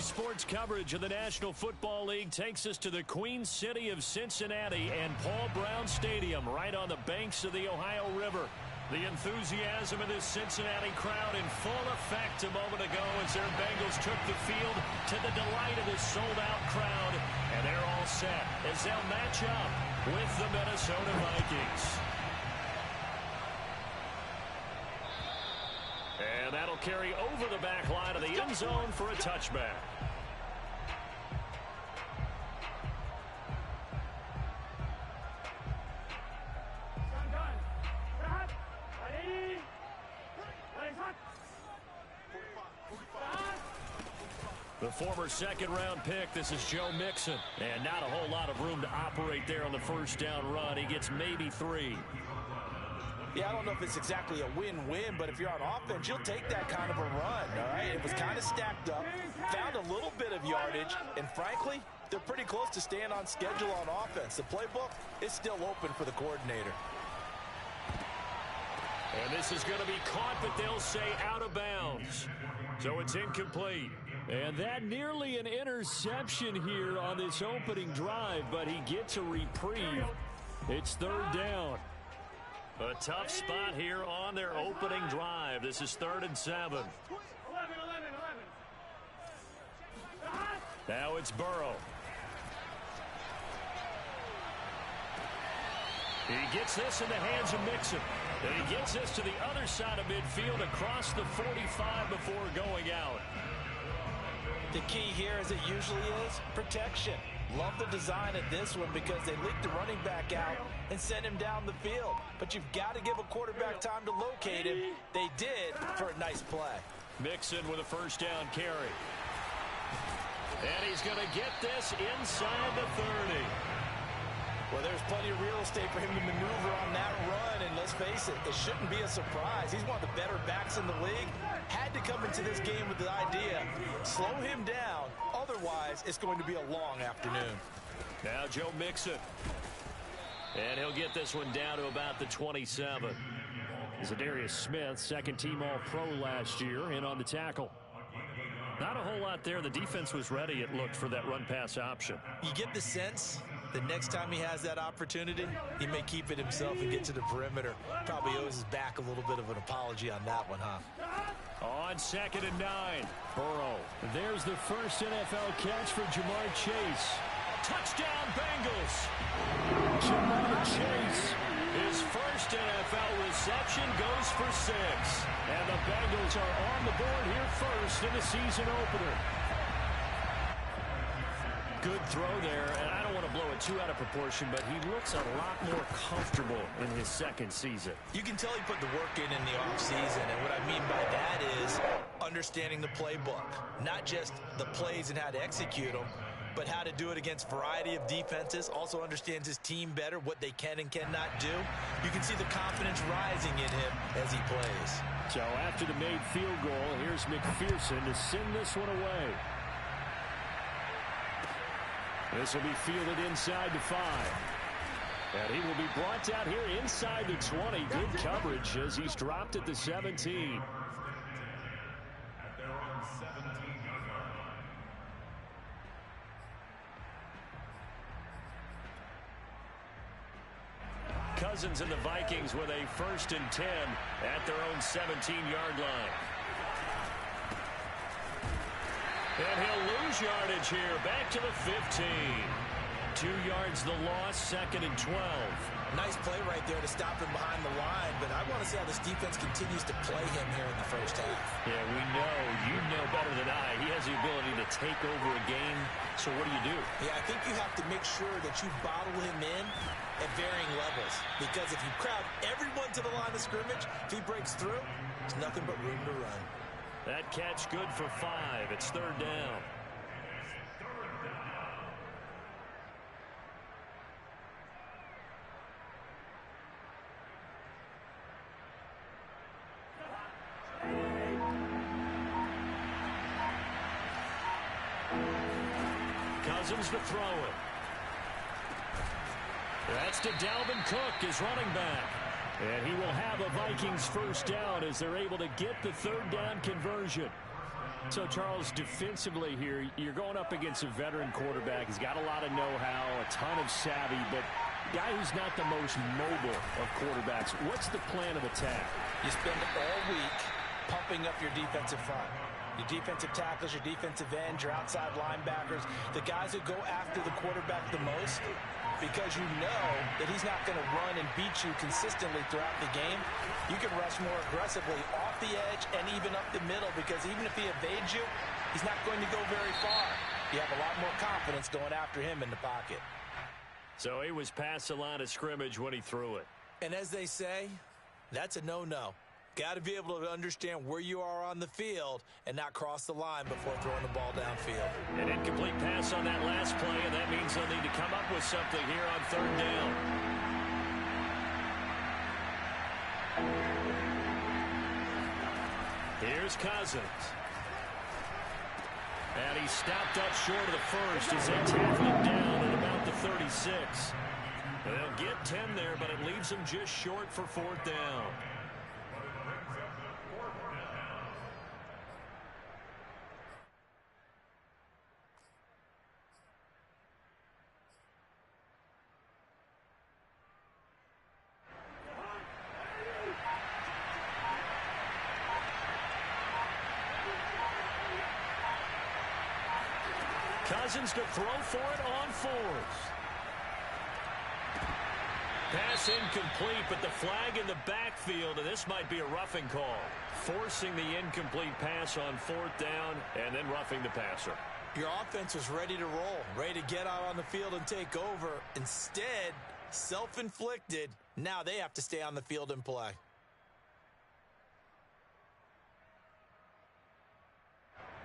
Sports coverage of the National Football League takes us to the Queen City of Cincinnati and Paul Brown Stadium right on the banks of the Ohio River. The enthusiasm of this Cincinnati crowd in full effect a moment ago as their Bengals took the field to the delight of this sold-out crowd. And they're all set as they'll match up with the Minnesota Vikings. And that'll carry over the back line of the end zone for a touchback. The former second-round pick, this is Joe Mixon. And not a whole lot of room to operate there on the first down run. He gets maybe 3. Yeah, I don't know if it's exactly a win-win, but if you're on offense, you'll take that kind of a run, all right? It was kind of stacked up, found a little bit of yardage, and frankly, they're pretty close to staying on schedule on offense. The playbook is still open for the coordinator. And this is going to be caught, but they'll say out of bounds. So it's incomplete. And that nearly an interception here on this opening drive, but he gets a reprieve. It's third down. A tough spot here on their opening drive. This is 3rd and 7. Now it's Burrow. He gets this in the hands of Mixon. And he gets this to the other side of midfield across the 45 before going out. The key here, as it usually is, protection. Love the design of this one because they leaked the running back out and sent him down the field. But you've got to give a quarterback time to locate him. They did for a nice play. Mixon with a first down carry. And he's going to get this inside the 30. Well, there's plenty of real estate for him to maneuver on that run. And let's face it, it shouldn't be a surprise. He's one of the better backs in the league. Had to come into this game with the idea, slow him down. Otherwise, it's going to be a long afternoon. Now Joe Mixon. And he'll get this one down to about the 27. Zadarius Smith, second-team All-Pro last year, in on the tackle. Not a whole lot there. The defense was ready, it looked, for that run-pass option. You get the sense the next time he has that opportunity, he may keep it himself and get to the perimeter. Probably owes his back a little bit of an apology on that one, huh? On 2nd and 9, Burrow. There's the first NFL catch for Jamar Chase. Touchdown, Bengals! Jamar Chase, his first NFL reception goes for 6. And the Bengals are on the board here first in the season opener. Good throw there, and I don't want to blow it too out of proportion, but he looks a lot more comfortable in his second season. You can tell he put the work in the offseason, and what I mean by that is understanding the playbook. Not just the plays and how to execute them, but how to do it against a variety of defenses. Also understands his team better, what they can and cannot do. You can see the confidence rising in him as he plays. So after the made field goal, here's McPherson to send this one away. This will be fielded inside the 5. And he will be brought down here inside the 20. Good coverage as he's dropped at the 17. Cousins and the Vikings with a 1st and 10 at their own 17-yard line. And he'll lose yardage here, back to the 15. 2 yards the loss, 2nd and 12. Nice play right there to stop him behind the line, but I want to see how this defense continues to play him here in the first half. Yeah, we know. You know better than I. He has the ability to take over a game, so what do? Yeah, I think you have to make sure that you bottle him in at varying levels, because if you crowd everyone to the line of scrimmage, if he breaks through, there's nothing but room to run. That catch good for 5. It's 3rd down. Cousins to throw it. That's to Dalvin Cook, his running back. And he will have a Vikings first down as they're able to get the 3rd down conversion. So, Charles, defensively here, you're going up against a veteran quarterback. He's got a lot of know-how, a ton of savvy, but a guy who's not the most mobile of quarterbacks. What's the plan of attack? You spend all week pumping up your defensive front. Your defensive tackles, your defensive ends, your outside linebackers, the guys who go after the quarterback the most, because you know that he's not going to run and beat you consistently throughout the game. You can rush more aggressively off the edge and even up the middle, because even if he evades you, he's not going to go very far. You have a lot more confidence going after him in the pocket. So he was past the line of scrimmage when he threw it. And as they say, that's a no-no. Got to be able to understand where you are on the field and not cross the line before throwing the ball downfield. An incomplete pass on that last play, and that means they'll need to come up with something here on third down. Here's Cousins. And he stopped up short of the first as they tackle him down at about the 36. They'll get 10 there, but it leaves them just short for fourth down. Cousins to throw for it on fourth. Pass incomplete, but the flag in the backfield, and this might be a roughing call. Forcing the incomplete pass on fourth down and then roughing the passer. Your offense was ready to roll, ready to get out on the field and take over. Instead, self-inflicted. Now they have to stay on the field and play.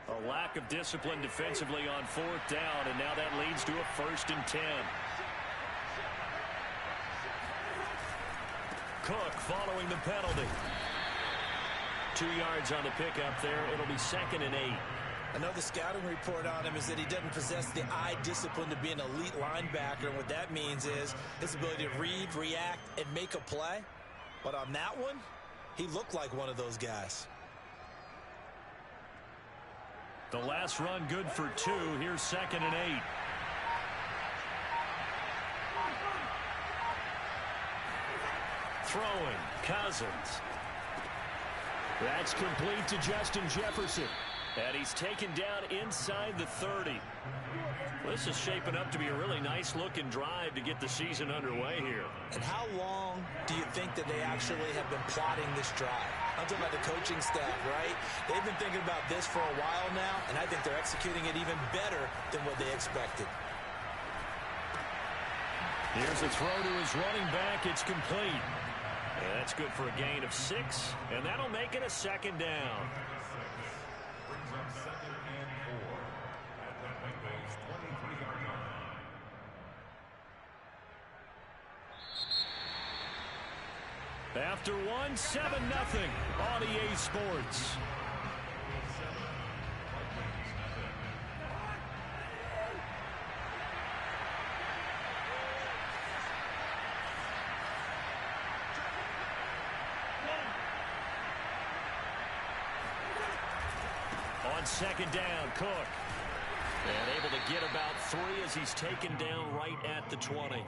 A lack of discipline defensively on fourth down, and now that leads to a 1st and 10. Cook following the penalty. 2 yards on the pickup there. It'll be 2nd and 8. I know the scouting report on him is that he doesn't possess the eye discipline to be an elite linebacker, and what that means is his ability to read, react, and make a play. But on that one, he looked like one of those guys. The last run good for 2. Here's 2nd and 8. Throwing, Cousins. That's complete to Justin Jefferson. And he's taken down inside the 30. This is shaping up to be a really nice-looking drive to get the season underway here. And how long do you think that they actually have been plotting this drive? I'm talking about the coaching staff, right? They've been thinking about this for a while now, and I think they're executing it even better than what they expected. Here's a throw to his running back. It's complete. And that's good for a gain of 6, and that'll make it a 2nd down. After 1, 7-0 on EA Sports. On 2nd down, Cook. And able to get about 3 as he's taken down right at the 20.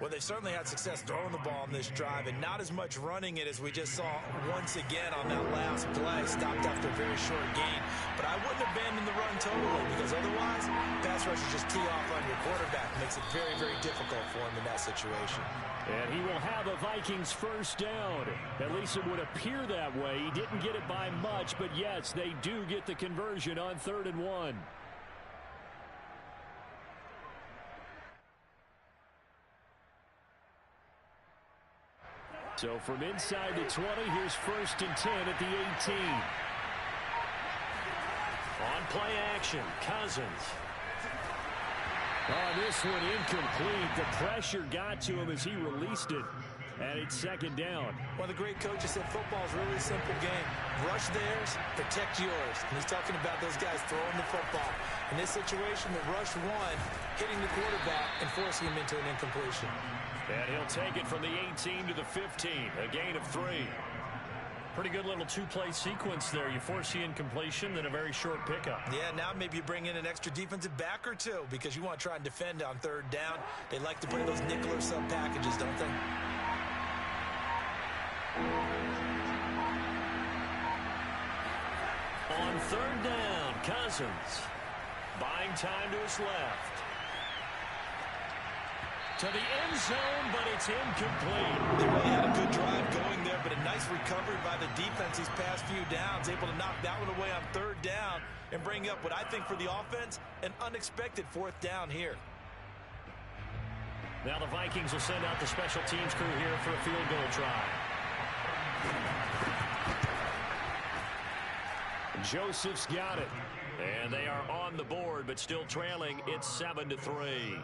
Well, they certainly had success throwing the ball on this drive, and not as much running it as we just saw once again on that last play. Stopped after a very short gain. But I wouldn't abandon the run totally, because otherwise, pass rushers just tee off on your quarterback. Makes it very, very difficult for him in that situation. And he will have a Vikings 1st down. At least it would appear that way. He didn't get it by much, but yes, they do get the conversion on 3rd and 1. So from inside the 20, here's 1st and 10 at the 18. On play action, Cousins. Oh, this one incomplete. The pressure got to him as he released it. And it's 2nd down. One of the great coaches said football is really a simple game. Rush theirs, protect yours. And he's talking about those guys throwing the football. In this situation, the rush one, hitting the quarterback and forcing him into an incompletion. And he'll take it from the 18 to the 15, a gain of 3. Pretty good little two-play sequence there. You force the incompletion, then a very short pickup. Yeah, now maybe you bring in an extra defensive back or two because you want to try and defend on third down. They like to play those nickel or sub packages, don't they? On third down, Cousins. Buying time to his left. To the end zone, but it's incomplete. They really had a good drive going there, but a nice recovery by the defense these past few downs, able to knock that one away on third down and bring up what I think for the offense, an unexpected fourth down here. Now the Vikings will send out the special teams crew here for a field goal try. Joseph's got it. And they are on the board, but still trailing. It's 7-3.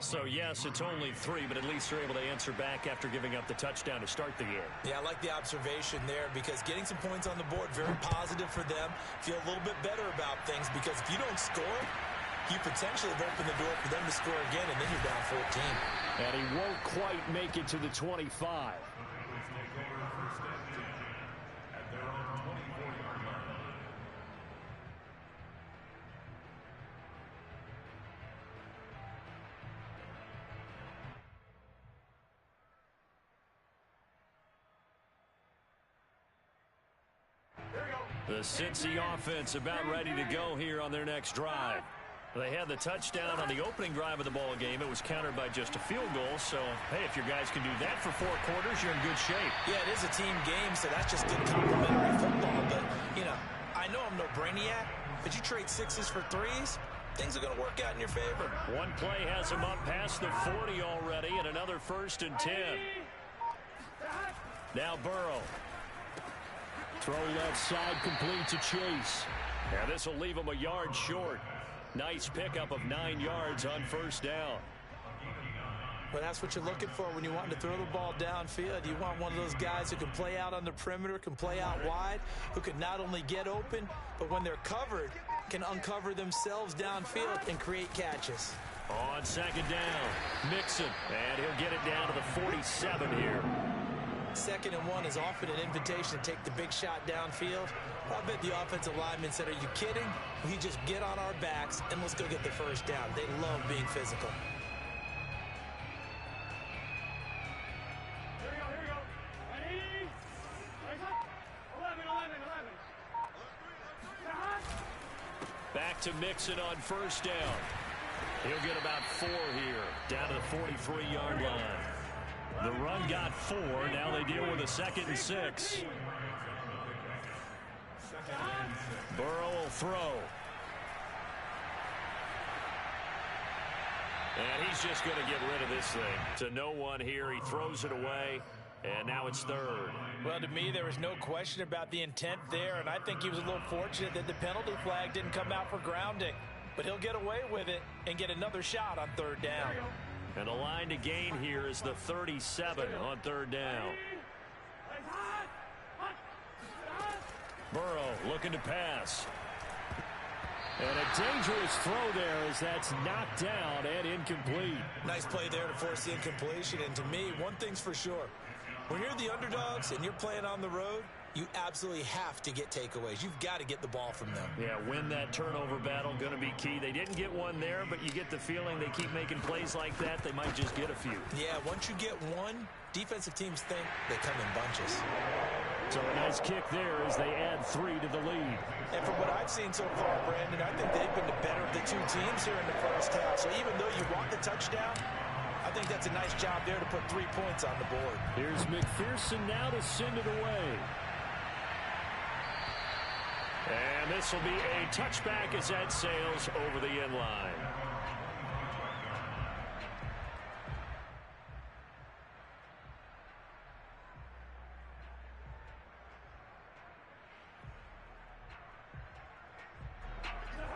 So, yes, it's only 3, but at least they're able to answer back after giving up the touchdown to start the game. Yeah, I like the observation there because getting some points on the board, very positive for them. Feel a little bit better about things because if you don't score, you potentially have opened the door for them to score again, and then you're down 14. And he won't quite make it to the 25. The Cincy offense about ready to go here on their next drive. They had the touchdown on the opening drive of the ball game. It was countered by just a field goal. So, hey, if your guys can do that for 4 quarters, you're in good shape. Yeah, it is a team game, so that's just good complimentary football. But, you know, I know I'm no brainiac, but you trade 6s for 3s, things are going to work out in your favor. One play has him up past the 40 already, and another 1st and 10. Now Burrow. Throw left side complete to Chase. And this will leave him a yard short. Nice pickup of 9 yards on 1st down. Well, that's what you're looking for when you want to throw the ball downfield. You want one of those guys who can play out on the perimeter, can play out wide, who can not only get open, but when they're covered, can uncover themselves downfield and create catches. On 2nd down, Mixon. And he'll get it down to the 47 here. 2nd and 1 is often an invitation to take the big shot downfield. I bet the offensive lineman said, are you kidding? We just get on our backs and let's go get the 1st down. They love being physical. Here we go. Ready? 11. Back to Mixon on 1st down. He'll get about 4 here, down to the 43-yard line. The run got 4. Now they deal with a 2nd and 6. Burrow will throw. And he's just going to get rid of this thing. To no one here. He throws it away. And now it's 3rd. Well, to me, there was no question about the intent there. And I think he was a little fortunate that the penalty flag didn't come out for grounding. But he'll get away with it and get another shot on 3rd down. And the line to gain here is the 37 on 3rd down. Burrow looking to pass. And a dangerous throw there as that's knocked down and incomplete. Nice play there to force the incompletion. And to me, one thing's for sure. When you're the underdogs and you're playing on the road, you absolutely have to get takeaways. You've got to get the ball from them. Yeah, win that turnover battle, going to be key. They didn't get one there, but you get the feeling they keep making plays like that, they might just get a few. Yeah, once you get one, defensive teams think they come in bunches. So a nice kick there as they add 3 to the lead. And from what I've seen so far, Brandon, I think they've been the better of the 2 teams here in the 1st half. So even though you want the touchdown, I think that's a nice job there to put 3 points on the board. Here's McPherson now to send it away. And this will be a touchback as that sails over the end line.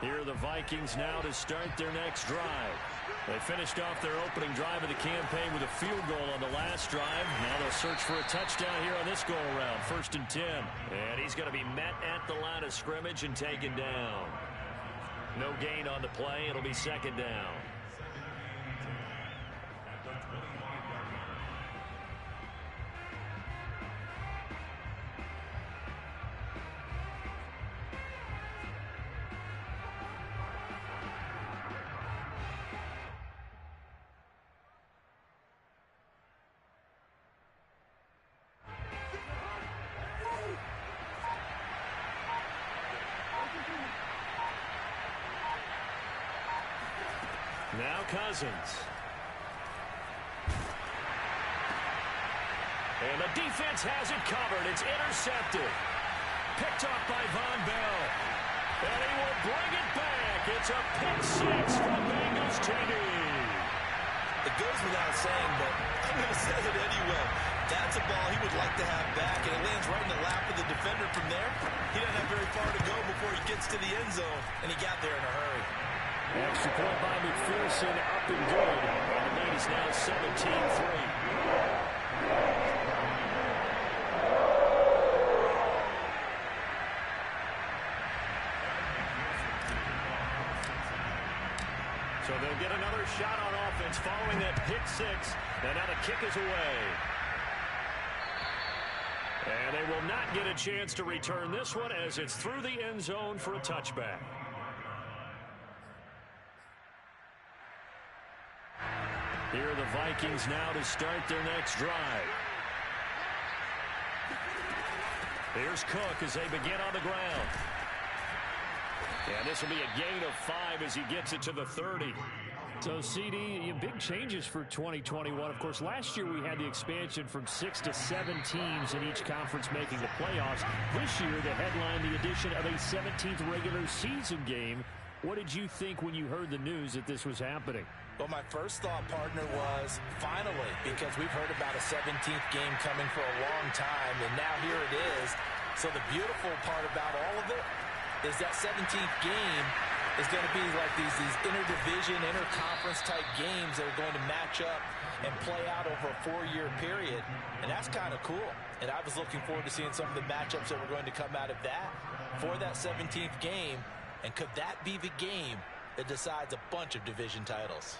Here are the Vikings now to start their next drive. They finished off their opening drive of the campaign with a field goal on the last drive. Now they'll search for a touchdown here on this go-around. 1st and 10. And he's going to be met at the line of scrimmage and taken down. No gain on the play. It'll be 2nd down. Now Cousins. And the defense has it covered. It's intercepted. Picked off by Von Bell. And he will bring it back. It's a pick six from Bengals TV. It goes without saying, but I'm going to say it anyway. That's a ball he would like to have back, and it lands right in the lap of the defender from there. He doesn't have very far to go before he gets to the end zone, and he got there in a hurry. Extra point by McPherson, up and good. And the lead is now 17-3. So they'll get another shot on offense following that pick six. And now the kick is away. And they will not get a chance to return this one as it's through the end zone for a touchback. Here are the Vikings now to start their next drive. Here's Cook as they begin on the ground. And this will be a gain of 5 as he gets it to the 30. So, CD, big changes for 2021. Of course, last year we had the expansion from 6 to 7 teams in each conference making the playoffs. This year, the headline, the addition of a 17th regular season game. What did you think when you heard the news that this was happening? Well, my first thought, partner, was finally, because we've heard about a 17th game coming for a long time, and now here it is. So the beautiful part about all of it is that 17th game is going to be like these interdivision, interconference type games that are going to match up and play out over a 4-year period. And that's kind of cool. And I was looking forward to seeing some of the matchups that were going to come out of that for that 17th game. And could that be the game that decides a bunch of division titles?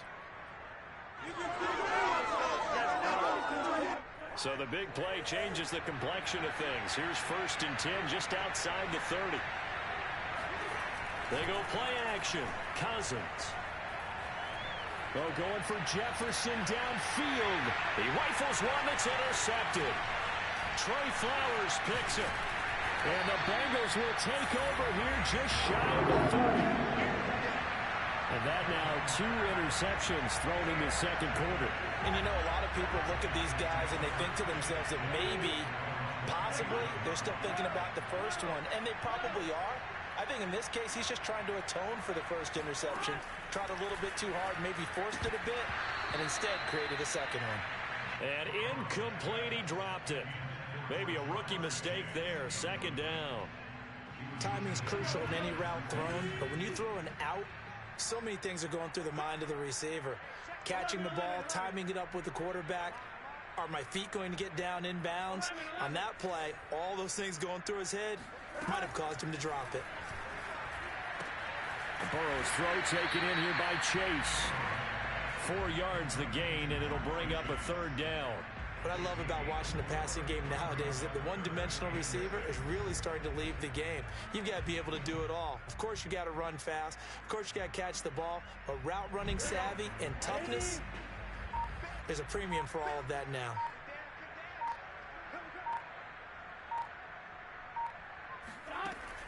So the big play changes the complexion of things. Here's 1st and 10 just outside the 30. They go play action. Cousins. Oh, going for Jefferson downfield. He rifles one that's intercepted. Trey Flowers picks it. And the Bengals will take over here just shy of the 30. And that now 2 interceptions thrown in the second quarter. And you know, a lot of people look at these guys and they think to themselves that maybe, possibly, they're still thinking about the first one. And they probably are. I think in this case, he's just trying to atone for the first interception. Tried a little bit too hard, maybe forced it a bit, and instead created a second one. And incomplete, he dropped it. Maybe a rookie mistake there, 2nd down. Timing's crucial in any route thrown, but when you throw an out, so many things are going through the mind of the receiver. Catching the ball, timing it up with the quarterback. Are my feet going to get down inbounds? On that play, all those things going through his head might have caused him to drop it. Burrow's throw taken in here by Chase. 4 yards the gain, and it'll bring up a 3rd down. What I love about watching the passing game nowadays is that the one-dimensional receiver is really starting to leave the game. You've got to be able to do it all. Of course, you got to run fast. Of course, you got to catch the ball. But route running savvy and toughness, there's a premium for all of that now.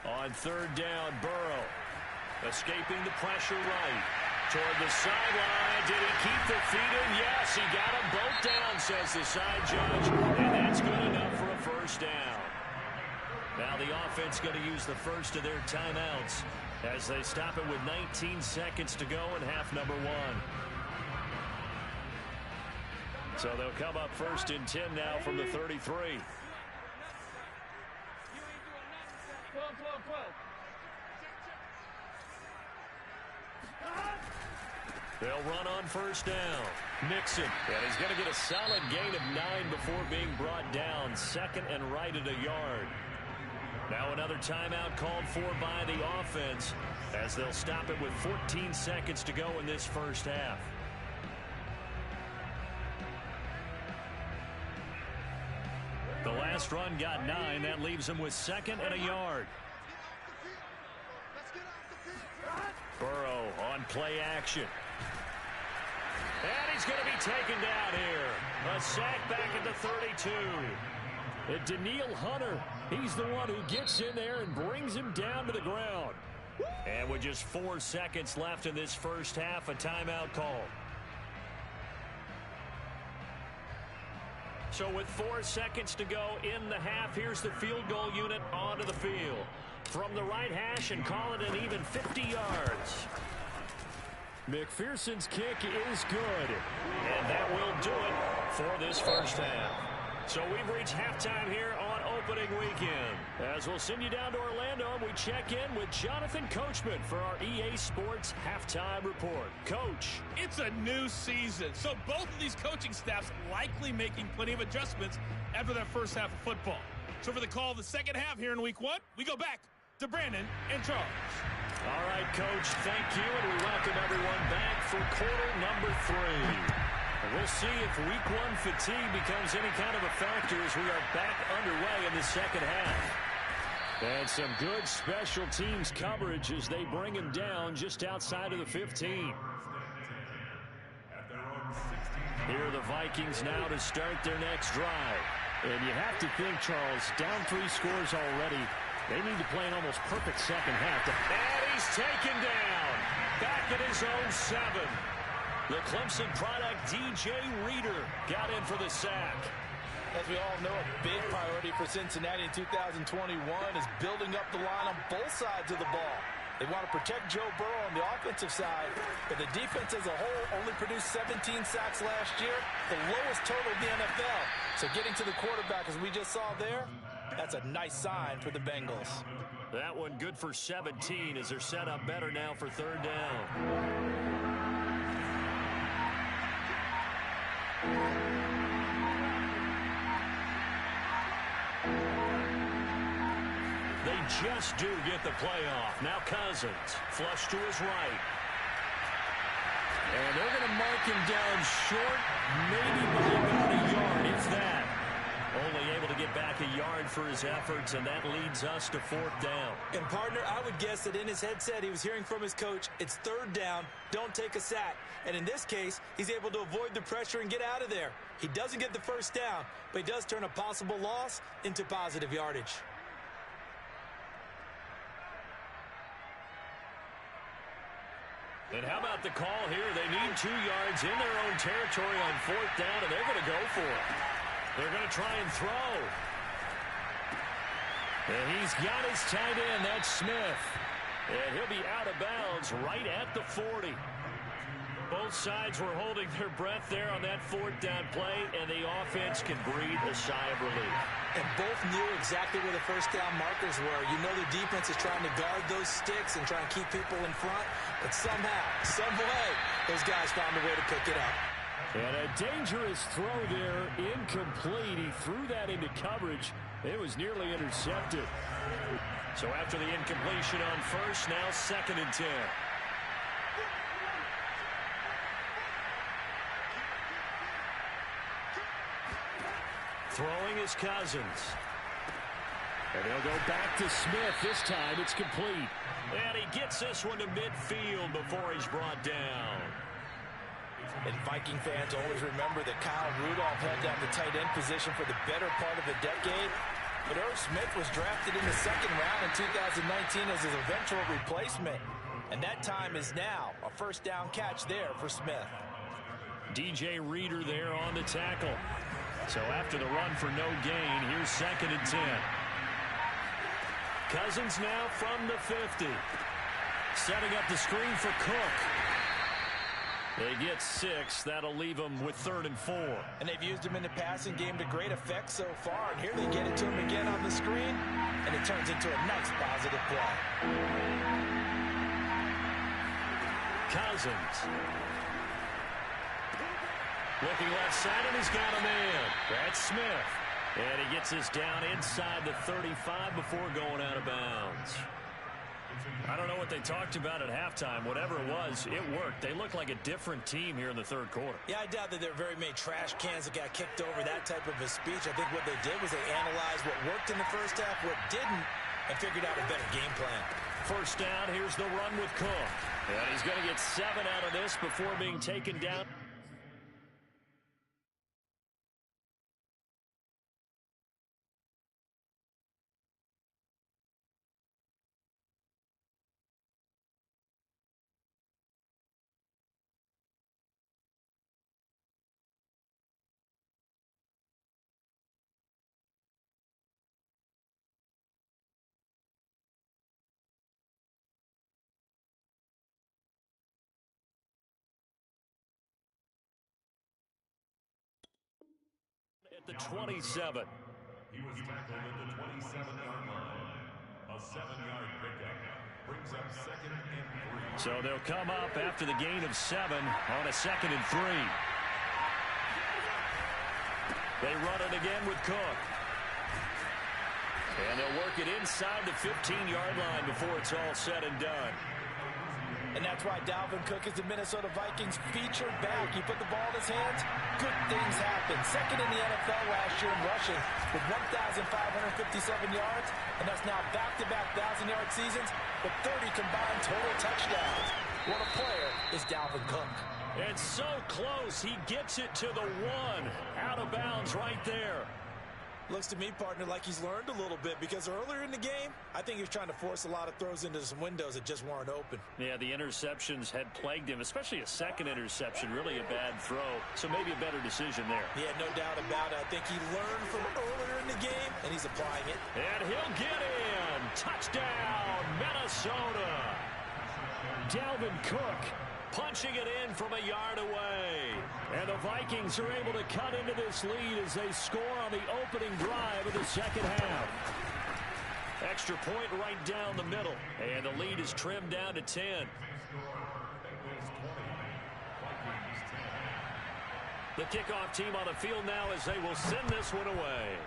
On 3rd down, Burrow escaping the pressure right. Toward the sideline. Did he keep the feet in? Yes, he got them both down, says the side judge. And that's good enough for a 1st down. Now the offense going to use the first of their timeouts as they stop it with 19 seconds to go in half number 1. So they'll come up 1st and 10 now from the 33. 12. They'll run on 1st down. Mixon. And he's going to get a solid gain of 9 before being brought down. 2nd and right at a yard. Now another timeout called for by the offense as they'll stop it with 14 seconds to go in this first half. The last run got 9. That leaves them with 2nd and a yard. Burrow on play action. And he's going to be taken down here. A sack back at the 32. And Daniil Hunter, he's the one who gets in there and brings him down to the ground. And with just 4 seconds left in this first half, a timeout call. So with 4 seconds to go in the half, here's the field goal unit onto the field. From the right hash and call it an even 50 yards. McPherson's kick is good. And that will do it for this first half. So we've reached halftime here on opening weekend. As we'll send you down to Orlando, we check in with Jonathan Coachman for our EA Sports Halftime Report. Coach. It's a new season, so both of these coaching staffs likely making plenty of adjustments after that first half of football. So for the call of the second half here in week 1, we go back to Brandon and Charles. All right, Coach, thank you, and we welcome everyone back for quarter number 3. And we'll see if week 1 fatigue becomes any kind of a factor as we are back underway in the second half. And some good special teams coverage as they bring him down just outside of the 15. Here are the Vikings now to start their next drive. And you have to think, Charles, down 3 scores already. They need to play an almost perfect second half. And he's taken down. Back at his own 7. The Clemson product, DJ Reader, got in for the sack. As we all know, a big priority for Cincinnati in 2021 is building up the line on both sides of the ball. They want to protect Joe Burrow on the offensive side, but the defense as a whole only produced 17 sacks last year, the lowest total in the NFL. So getting to the quarterback, as we just saw there, that's a nice sign for the Bengals. That one good for 17 as they're set up better now for third down. They just do get the playoff. Now Cousins, flush to his right. And they're going to mark him down short, maybe by about a yard, if that. Only able to get back a yard for his efforts, and that leads us to 4th down. And, partner, I would guess that in his headset he was hearing from his coach, it's 3rd down, don't take a sack. And in this case, he's able to avoid the pressure and get out of there. He doesn't get the first down, but he does turn a possible loss into positive yardage. And how about the call here? They need 2 yards in their own territory on 4th down, and they're going to go for it. They're going to try and throw. And he's got his tight end. That's Smith. And he'll be out of bounds right at the 40. Both sides were holding their breath there on that 4th down play, and the offense can breathe a sigh of relief. And both knew exactly where the first down markers were. You know the defense is trying to guard those sticks and try and keep people in front. But somehow, some way, those guys found a way to pick it up. And a dangerous throw there, incomplete. He threw that into coverage. It was nearly intercepted. So after the incompletion on first, now 2nd and 10. Throwing is Cousins. And they'll go back to Smith. This time it's complete. And he gets this one to midfield before he's brought down. And Viking fans always remember that Kyle Rudolph held down the tight end position for the better part of a decade. But Irv Smith was drafted in the 2nd round in 2019 as his eventual replacement. And that time is now. A first down catch there for Smith. DJ Reader there on the tackle. So after the run for no gain, here's 2nd and 10. Cousins now from the 50. Setting up the screen for Cook. They get 6. That'll leave them with 3rd and 4. And they've used him in the passing game to great effect so far. And here they get it to him again on the screen. And it turns into a nice positive play. Cousins. Looking left side, and he's got a man. That's Smith. And he gets this down inside the 35 before going out of bounds. I don't know what they talked about at halftime. Whatever it was, it worked. They look like a different team here in the 3rd quarter. Yeah, I doubt that there are very many trash cans that got kicked over, that type of a speech. I think what they did was they analyzed what worked in the first half, what didn't, and figured out a better game plan. First down, here's the run with Cook. And he's going to get 7 out of this before being taken down. at the 27. He was tackled at the 27-yard line. A 7-yard pickup brings up 2nd and 3. So they'll come up after the gain of 7 on a 2nd and 3. They run it again with Cook. And they'll work it inside the 15-yard line before it's all said and done. And that's why Dalvin Cook is the Minnesota Vikings featured back. You put the ball in his hands, good things happen. Second in the NFL last year in rushing with 1,557 yards. And that's now back-to-back 1,000-yard seasons with 30 combined total touchdowns. What a player is Dalvin Cook. It's so close. He gets it to the 1. Out of bounds right there. Looks to me, partner, like he's learned a little bit because earlier in the game, I think he was trying to force a lot of throws into some windows that just weren't open. Yeah, the interceptions had plagued him, especially a second interception, really a bad throw. So maybe a better decision there. Yeah, no doubt about it. I think he learned from earlier in the game, and he's applying it. And he'll get in. Touchdown, Minnesota. Dalvin Cook punching it in from a yard away. And the Vikings are able to cut into this lead as they score on the opening drive of the second half. Extra point right down the middle. And the lead is trimmed down to 10. The kickoff team on the field now as they will send this one away.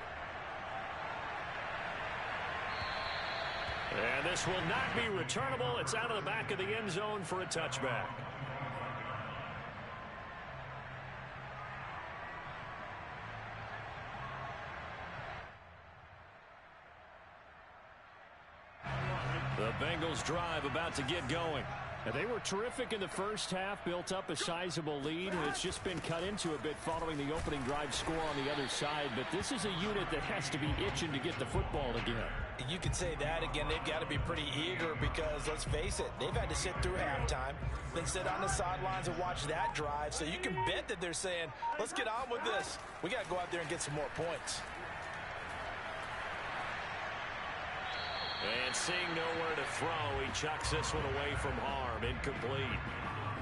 And this will not be returnable. It's out of the back of the end zone for a touchback. The Bengals drive about to get going. And they were terrific in the first half, built up a sizable lead, and it's just been cut into a bit following the opening drive score on the other side. But this is a unit that has to be itching to get the football again. You can say that again. They've got to be pretty eager because, let's face it, they've had to sit through halftime, then sit on the sidelines and watch that drive. So you can bet that they're saying, let's get on with this. We got to go out there and get some more points. And seeing nowhere to throw, he chucks this one away from harm. Incomplete.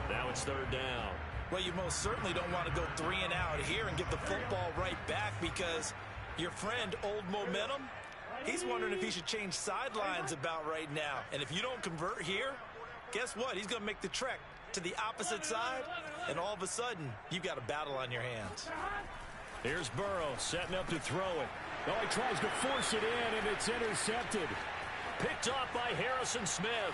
Now it's third down. Well, you most certainly don't want to go 3 and out here and get the football right back because your friend, Old Momentum, he's wondering if he should change sidelines about right now. And if you don't convert here, guess what? He's going to make the trek to the opposite side, and all of a sudden, you've got a battle on your hands. Here's Burrow setting up to throw it. Oh, he tries to force it in, and it's intercepted. Picked off by Harrison Smith.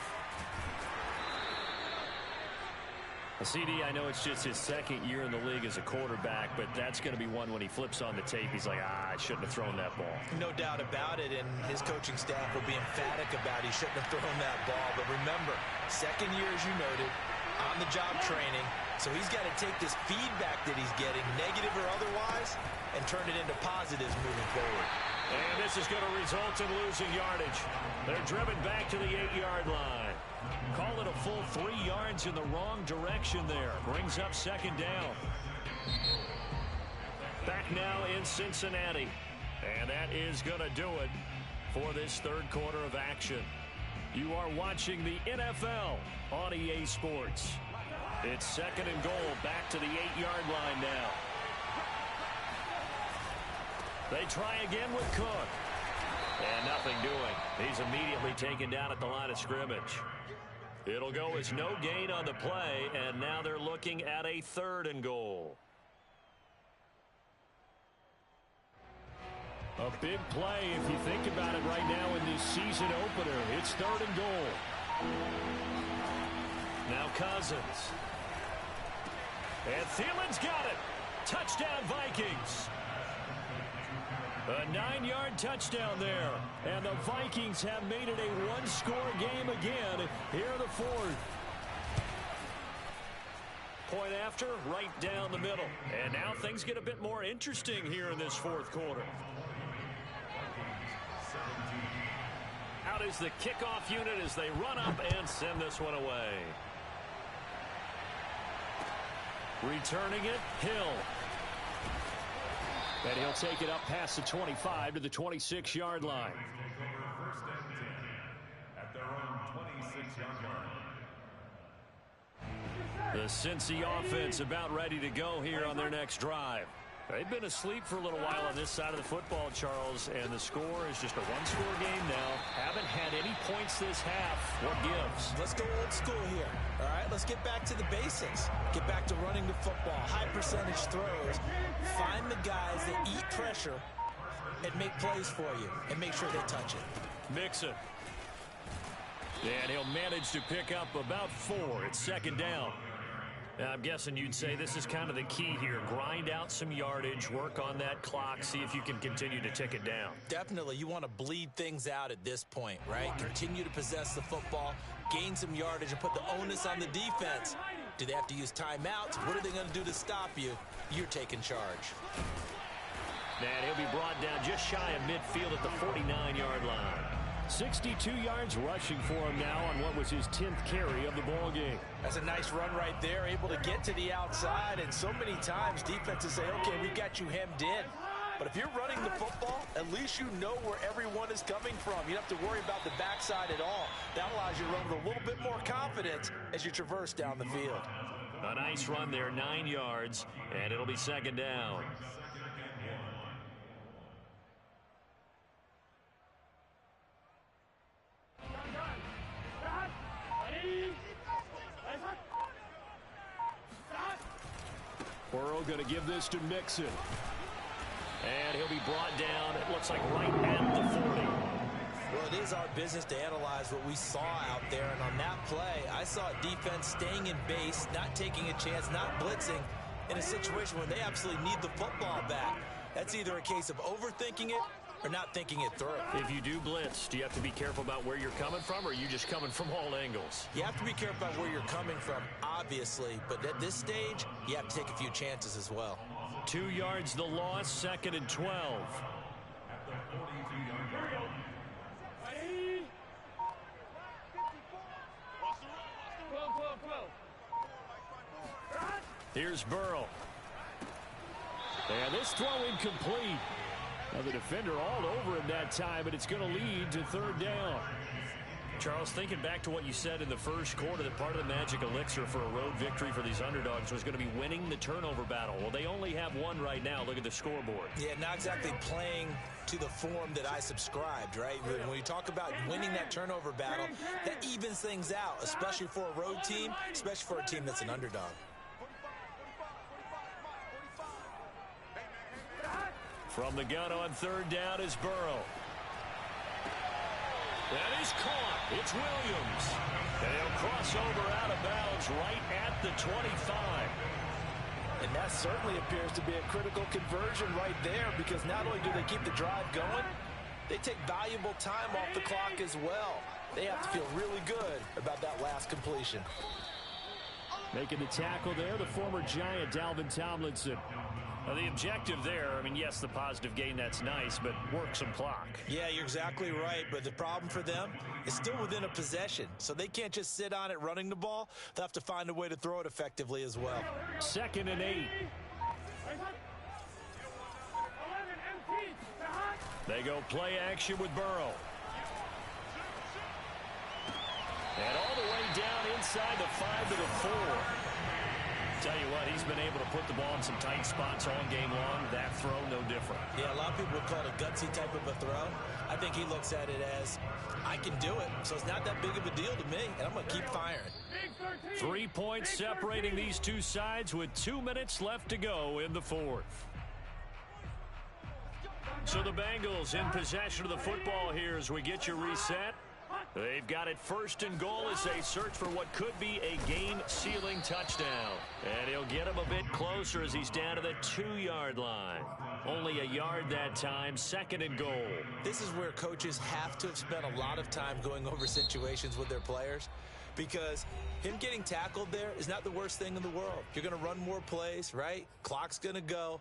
CD, I know it's just his second year in the league as a quarterback, but that's going to be one when he flips on the tape. He's like, I shouldn't have thrown that ball. No doubt about it, and his coaching staff will be emphatic about he shouldn't have thrown that ball. But remember, second year, as you noted, on-the-job training, so he's got to take this feedback that he's getting, negative or otherwise, and turn it into positives moving forward. And this is going to result in losing yardage. They're driven back to the 8-yard line. Call it a full 3 yards in the wrong direction there. Brings up second down. Back now in Cincinnati. And that is going to do it for this third quarter of action. You are watching the NFL on EA Sports. It's second and goal back to the 8-yard line now. They try again with Cook. And nothing doing. He's immediately taken down at the line of scrimmage. It'll go as no gain on the play, and now they're looking at a third and goal. A big play if you think about it right now in this season opener. It's third and goal. Now Cousins. And Thielen's got it. Touchdown Vikings. A 9-yard touchdown there. And the Vikings have made it a one-score game again here in the fourth. Point after, right down the middle. And now things get a bit more interesting here in this fourth quarter. Out is the kickoff unit as they run up and send this one away. Returning it, Hill. And he'll take it up past the 25 to the 26-yard line. At their own 26-yard line. The Cincy offense about ready to go here on their next drive. They've been asleep for a little while on this side of the football, Charles, and the score is just a one-score game now. Haven't had any points this half. What gives? Let's go old school here. All right, let's get back to the basics. Get back to running the football, high percentage throws. Find the guys that eat pressure and make plays for you, and make sure they touch it. Mixon. And he'll manage to pick up about 4. It's second down. I'm guessing you'd say this is kind of the key here. Grind out some yardage, work on that clock, see if you can continue to tick it down. Definitely. You want to bleed things out at this point, right? Continue to possess the football, gain some yardage, and put the onus on the defense. Do they have to use timeouts? What are they going to do to stop you? You're taking charge. And he'll be brought down just shy of midfield at the 49-yard line. 62 yards rushing for him now on what was his 10th carry of the ball game. That's a nice run right there, able to get to the outside, and so many times defenses say, okay, we got you hemmed in. But if you're running the football, at least you know where everyone is coming from. You don't have to worry about the backside at all. That allows you to run with a little bit more confidence as you traverse down the field. A nice run there, 9 yards, and it'll be second down. Burrow going to give this to Mixon. And he'll be brought down, it looks like right at the 40. Well, it is our business to analyze what we saw out there. And on that play, I saw a defense staying in base, not taking a chance, not blitzing in a situation where they absolutely need the football back. That's either a case of overthinking it or not thinking it through. If you do blitz, do you have to be careful about where you're coming from, or are you just coming from all angles? You have to be careful about where you're coming from, obviously, but at this stage, you have to take a few chances as well. 2 yards the loss, second and 12. Here's Burrow. And this throw incomplete. Now the defender all over him that time, but it's going to lead to third down. Charles, thinking back to what you said in the first quarter, that part of the magic elixir for a road victory for these underdogs was going to be winning the turnover battle. Well, they only have one right now. Look at the scoreboard. Yeah, not exactly playing to the form that I subscribed, right? When you talk about winning that turnover battle, that evens things out, especially for a road team, especially for a team that's an underdog. From the gun on third down is Burrow. That is caught. It's Williams. And he'll cross over out of bounds right at the 25. And that certainly appears to be a critical conversion right there, because not only do they keep the drive going, they take valuable time off the clock as well. They have to feel really good about that last completion. Making the tackle there, the former Giant, Dalvin Tomlinson. Now, the objective there, I mean, yes, the positive gain, that's nice, but work some clock. Yeah, you're exactly right, but the problem for them is still within a possession, so they can't just sit on it running the ball. They'll have to find a way to throw it effectively as well. Second and 8. They go play action with Burrow. And all the way down inside the 5 to the 4. Tell you what, he's been able to put the ball in some tight spots all game long. That throw, no different. Yeah, a lot of people would call it a gutsy type of a throw. I think he looks at it as, I can do it, so it's not that big of a deal to me, and I'm going to keep firing. 3 points separating these two sides with 2 minutes left to go in the fourth. So the Bengals in possession of the football here as we get you reset. They've got it first and goal as they search for what could be a game-sealing touchdown. And he'll get him a bit closer as he's down to the 2-yard line. Only a yard that time, second and goal. This is where coaches have to have spent a lot of time going over situations with their players, because him getting tackled there is not the worst thing in the world. You're going to run more plays, right? Clock's going to go.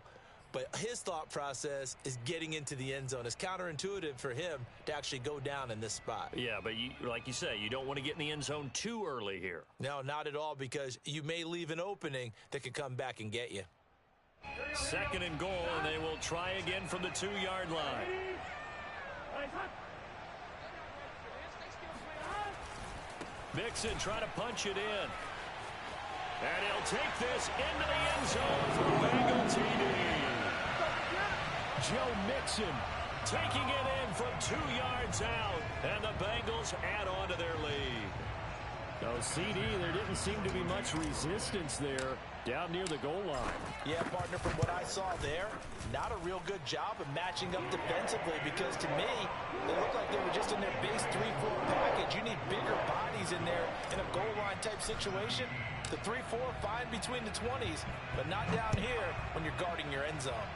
But his thought process is getting into the end zone. It's counterintuitive for him to actually go down in this spot. Yeah, but like you say, you don't want to get in the end zone too early here. No, not at all, because you may leave an opening that could come back and get you. Second and goal, and they will try again from the 2-yard line. Mixon trying to punch it in. And he'll take this into the end zone for a Bengal TD. Joe Mixon taking it in from 2 yards out, and the Bengals add on to their lead. Oh, CD, there didn't seem to be much resistance there down near the goal line. Yeah, partner, from what I saw there, not a real good job of matching up defensively, because to me, they looked like they were just in their base 3-4 package. You need bigger bodies in there in a goal line type situation. The 3-4 fine between the 20s, but not down here when you're guarding your end zone.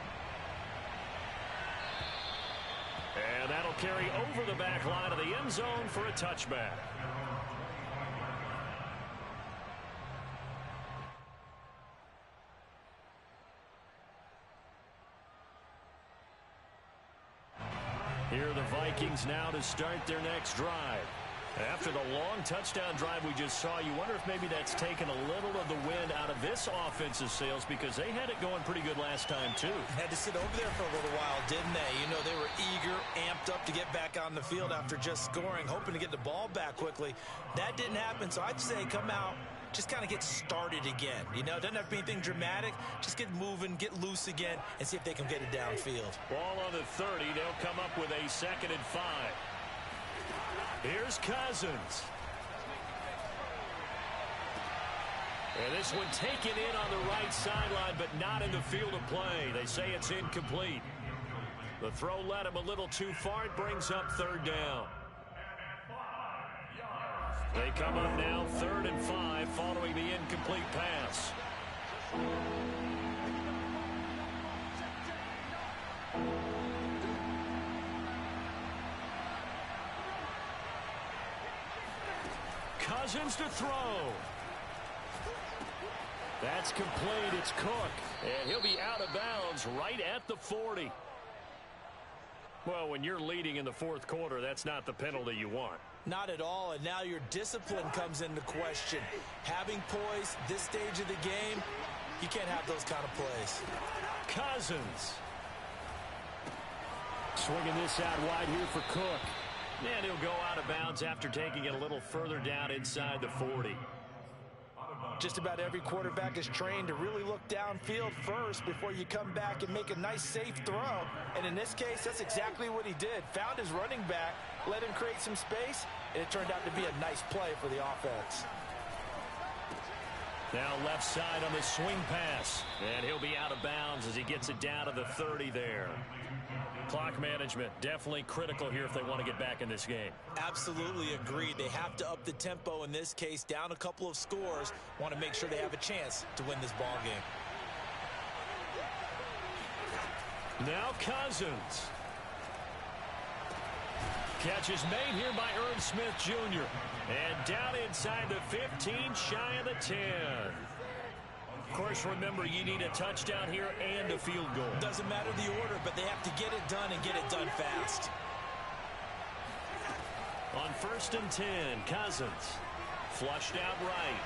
And that'll carry over the back line of the end zone for a touchback. Here are the Vikings now to start their next drive. After the long touchdown drive we just saw, you wonder if maybe that's taken a little of the wind out of this offensive sails, because they had it going pretty good last time, too. Had to sit over there for a little while, didn't they? You know, they were eager, amped up to get back on the field after just scoring, hoping to get the ball back quickly. That didn't happen, so I'd say come out, just kind of get started again. You know, it doesn't have to be anything dramatic. Just get moving, get loose again, and see if they can get it downfield. Ball on the 30. They'll come up with a 2nd and 5. Here's Cousins. And this one taken in on the right sideline, but not in the field of play. They say it's incomplete. The throw led him a little too far. It brings up 3rd down. They come up now 3rd and 5 following the incomplete pass. Cousins to throw. That's complete. It's Cook. And he'll be out of bounds right at the 40. Well, when you're leading in the 4th quarter, that's not the penalty you want. Not at all, and now your discipline comes into question. Having poise this stage of the game, you can't have those kind of plays. Cousins. Swinging this out wide here for Cook. And he'll go out of bounds after taking it a little further down inside the 40. Just about every quarterback is trained to really look downfield first before you come back and make a nice, safe throw. And in this case, that's exactly what he did. Found his running back, let him create some space, and it turned out to be a nice play for the offense. Now left side on the swing pass. And he'll be out of bounds as he gets it down to the 30 there. Clock management definitely critical here if they want to get back in this game. Absolutely agreed. They have to up the tempo in this case, down a couple of scores. Want to make sure they have a chance to win this ball game. Now Cousins. Catch is made here by Irv Smith Jr. And down inside the 15, shy of the 10. Of course, remember, you need a touchdown here and a field goal. Doesn't matter the order, but they have to get it done and get it done fast. On 1st and 10, Cousins. Flushed out right.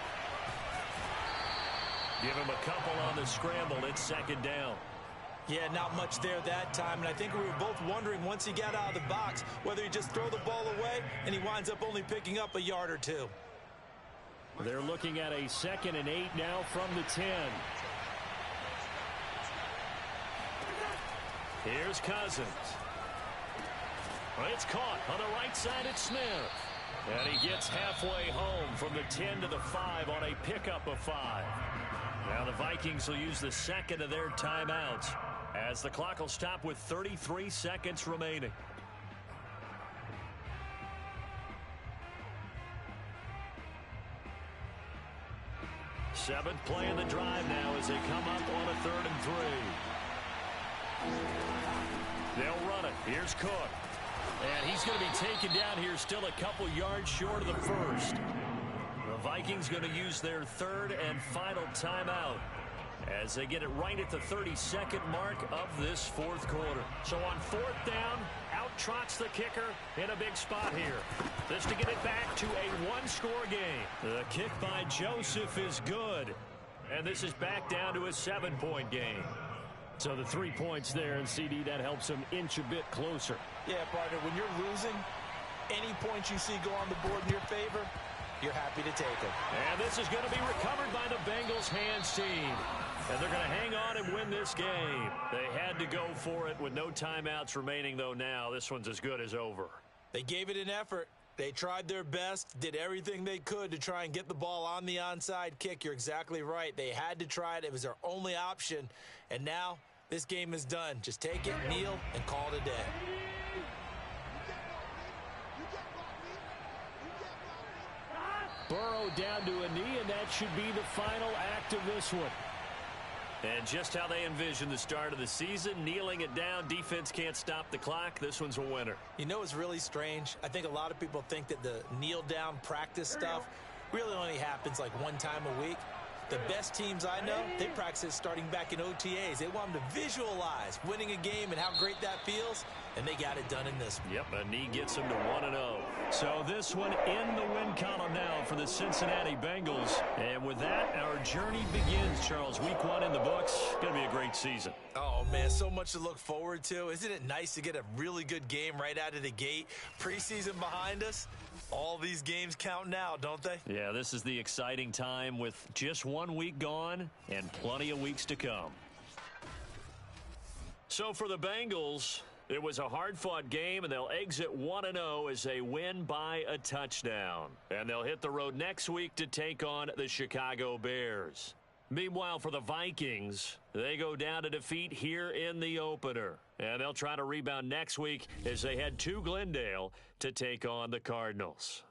Give him a couple on the scramble. It's 2nd down. Yeah, not much there that time, and I think we were both wondering once he got out of the box whether he just throw the ball away and he winds up only picking up a yard or 2. They're looking at a 2nd and 8 now from the 10. Here's Cousins. It's caught on the right side at Smith. And he gets halfway home from the 10 to the 5 on a pickup of 5. Now the Vikings will use the 2nd of their timeouts as the clock will stop with 33 seconds remaining. Seventh play in the drive now as they come up on a 3rd and 3. They'll run it. Here's Cook. And he's going to be taken down here still a couple yards short of the 1st. The Vikings going to use their 3rd and final timeout as they get it right at the 32nd mark of this 4th quarter. So on 4th down, out trots the kicker in a big spot here. This to get it back to a 1-score game. The kick by Joseph is good. And this is back down to a 7-point game. So the 3 points there, and CD, that helps them inch a bit closer. Yeah, partner, when you're losing, any points you see go on the board in your favor, you're happy to take them. And this is going to be recovered by the Bengals hands team. And they're going to hang on and win this game. They had to go for it with no timeouts remaining, though now. This one's as good as over. They gave it an effort. They tried their best, did everything they could to try and get the ball on the onside kick. You're exactly right. They had to try it. It was their only option. And now this game is done. Just take it, kneel, and call it a day. Burrow down to a knee, and that should be the final act of this one. And just how they envisioned the start of the season, kneeling it down, defense can't stop the clock. This one's a winner. You know what's really strange? I think a lot of people think that the kneel-down practice stuff really only happens like one time a week. The best teams I know, they practice it starting back in OTAs. They want them to visualize winning a game and how great that feels, and they got it done in this one. Yep, a knee gets them to 1-0. So this one in the win column now for the Cincinnati Bengals. And with that, our journey begins, Charles. Week 1 in the books. Going to be a great season. Oh, man, so much to look forward to. Isn't it nice to get a really good game right out of the gate? Preseason behind us. All these games count now, don't they? Yeah, this is the exciting time with just 1 week gone and plenty of weeks to come. So for the Bengals, it was a hard-fought game, and they'll exit 1-0 as they win by a touchdown. And they'll hit the road next week to take on the Chicago Bears. Meanwhile, for the Vikings, they go down to defeat here in the opener. And they'll try to rebound next week as they head to Glendale to take on the Cardinals.